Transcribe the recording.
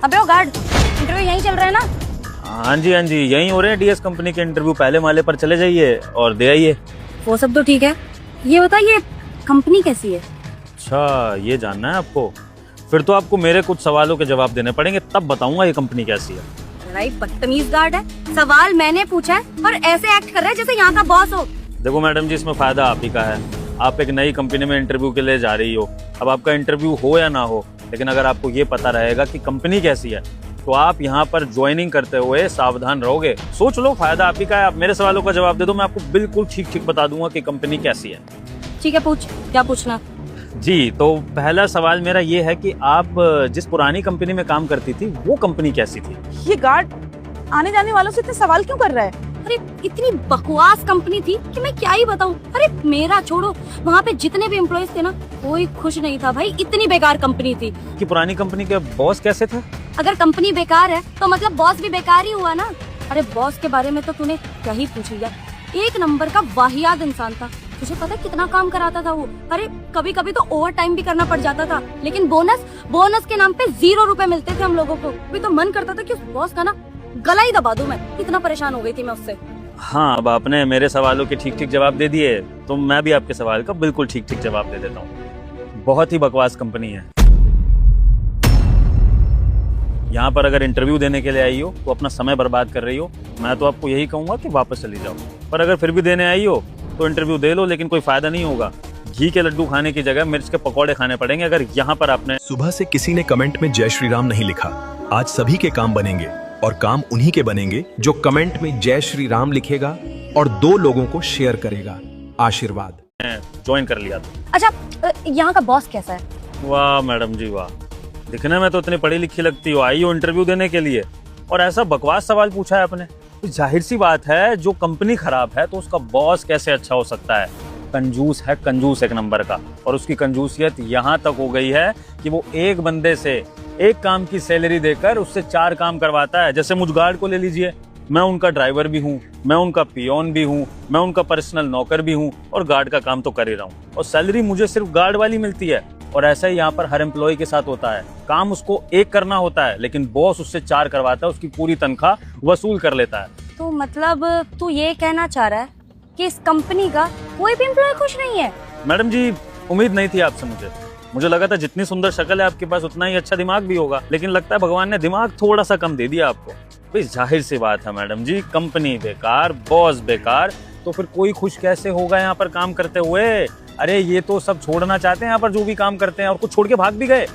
अबे ओ guard, interview यहीं चल रहा है ना? हाँ जी यहीं हो रहे हैं डीएस कंपनी के इंटरव्यू। पहले माले पर चले जाइए और दे आइए। वो सब तो ठीक है, ये बताइए कंपनी कैसी है? अच्छा, ये जानना है आपको? फिर तो आपको मेरे कुछ सवालों के जवाब देने पड़ेंगे, तब बताऊंगा ये कंपनी कैसी है। बड़ा बदतमीज गार्ड है, सवाल मैंने पूछा है और ऐसे एक्ट कर रहा है जैसे यहाँ का बॉस हो। देखो मैडम जी, इसमें फायदा आप ही का है। आप एक नई कंपनी में इंटरव्यू के लिए जा रही हो। अब आपका इंटरव्यू हो या ना हो, लेकिन अगर आपको ये पता रहेगा कि कंपनी कैसी है तो आप यहाँ पर ज्वाइनिंग करते हुए सावधान रहोगे। सोच लो, फायदा आप ही का है। आप मेरे सवालों का जवाब दे दो, मैं आपको बिल्कुल ठीक बता दूंगा कि कंपनी कैसी है। ठीक है, पूछ, क्या पूछना? जी, तो पहला सवाल मेरा ये है कि आप जिस पुरानी कंपनी में काम करती थी वो कंपनी कैसी थी? ये गार्ड आने जाने वालों से इतने सवाल क्यों कर रहा है? अरे इतनी बकवास कंपनी थी कि मैं क्या ही बताऊं। अरे मेरा छोड़ो, वहाँ पे जितने भी एम्प्लॉयज थे ना, कोई खुश नहीं था भाई। इतनी बेकार कंपनी थी। कि पुरानी कंपनी के बॉस कैसे थे? अगर कंपनी बेकार है तो मतलब बॉस भी बेकार ही हुआ ना। अरे बॉस के बारे में तो तूने क्या ही पूछ लिया। एक नंबर का वाहियात इंसान था। तुझे पता है कितना काम कराता था वो? अरे कभी कभी तो ओवर टाइम भी करना पड़ जाता था, लेकिन बोनस के नाम पे 0 रुपए मिलते थे हम लोगों को। अभी तो मन करता था कि उस बॉस का ना गला ही दबा दूं मैं। इतना परेशान हो गई थी मैं उससे। हाँ, अब आपने मेरे सवालों के ठीक जवाब दे दिए, तो मैं भी आपके सवाल का बिल्कुल ठीक जवाब दे देता हूँ। बहुत ही बकवास कंपनी है। यहाँ पर अगर इंटरव्यू देने के लिए आई हो तो अपना समय बर्बाद कर रही हो। मैं तो आपको यही कहूंगा कि वापस चली जाओ। पर अगर फिर भी देने आई हो तो इंटरव्यू दे लो, लेकिन कोई फायदा नहीं होगा। घी के लड्डू खाने की जगह मिर्च के पकौड़े खाने पड़ेंगे अगर यहाँ पर आपने। सुबह से किसी ने कमेंट में जय श्री राम नहीं लिखा। आज सभी के काम बनेंगे और काम उन्हीं के बनेंगे जो कमेंट में जय श्री राम लिखेगा और 2 लोगों को शेयर करेगा। आशीर्वाद। ज्वाइन कर लिया था। अच्छा, यहाँ का बॉस कैसा है? वाह मैडम जी वाह, दिखने में तो इतनी पढ़ी लिखी लगती हो। आई हो इंटरव्यू देने के लिए और ऐसा बकवास सवाल पूछा है आपने। जाहिर सी बात है, जो कंपनी खराब है तो उसका बॉस कैसे अच्छा हो सकता है? कंजूस है, कंजूस एक नंबर का। और उसकी कंजूसियत यहाँ तक हो गई है कि वो एक बंदे से 1 काम की सैलरी देकर उससे 4 काम करवाता है। जैसे मुझ गार्ड को ले लीजिए, मैं उनका ड्राइवर भी हूँ, मैं उनका पियोन भी हूँ, मैं उनका पर्सनल नौकर भी हूँ और गार्ड का काम तो कर ही रहा हूँ, और सैलरी मुझे सिर्फ गार्ड वाली मिलती है। और ऐसा ही यहाँ पर हर एम्प्लॉय के साथ होता है। काम उसको 1 करना होता है, लेकिन बॉस उससे 4 करवाता है, उसकी पूरी तनख्वाह वसूल कर लेता है। तो मतलब तू ये कहना चाह रहा है कि इस कंपनी का कोई भी एम्प्लॉय खुश नहीं है? मैडम जी, उम्मीद नहीं थी आपसे मुझे लगा था जितनी सुंदर शक्ल है आपके पास उतना ही अच्छा दिमाग भी होगा, लेकिन लगता है भगवान ने दिमाग थोड़ा सा कम दे दिया आपको। भाई जाहिर सी बात है मैडम जी, कंपनी बेकार, बॉस बेकार, तो फिर कोई खुश कैसे होगा यहाँ पर काम करते हुए? अरे ये तो सब छोड़ना चाहते हैं यहाँ पर जो भी काम करते हैं, और कुछ छोड़ के भाग भी गए।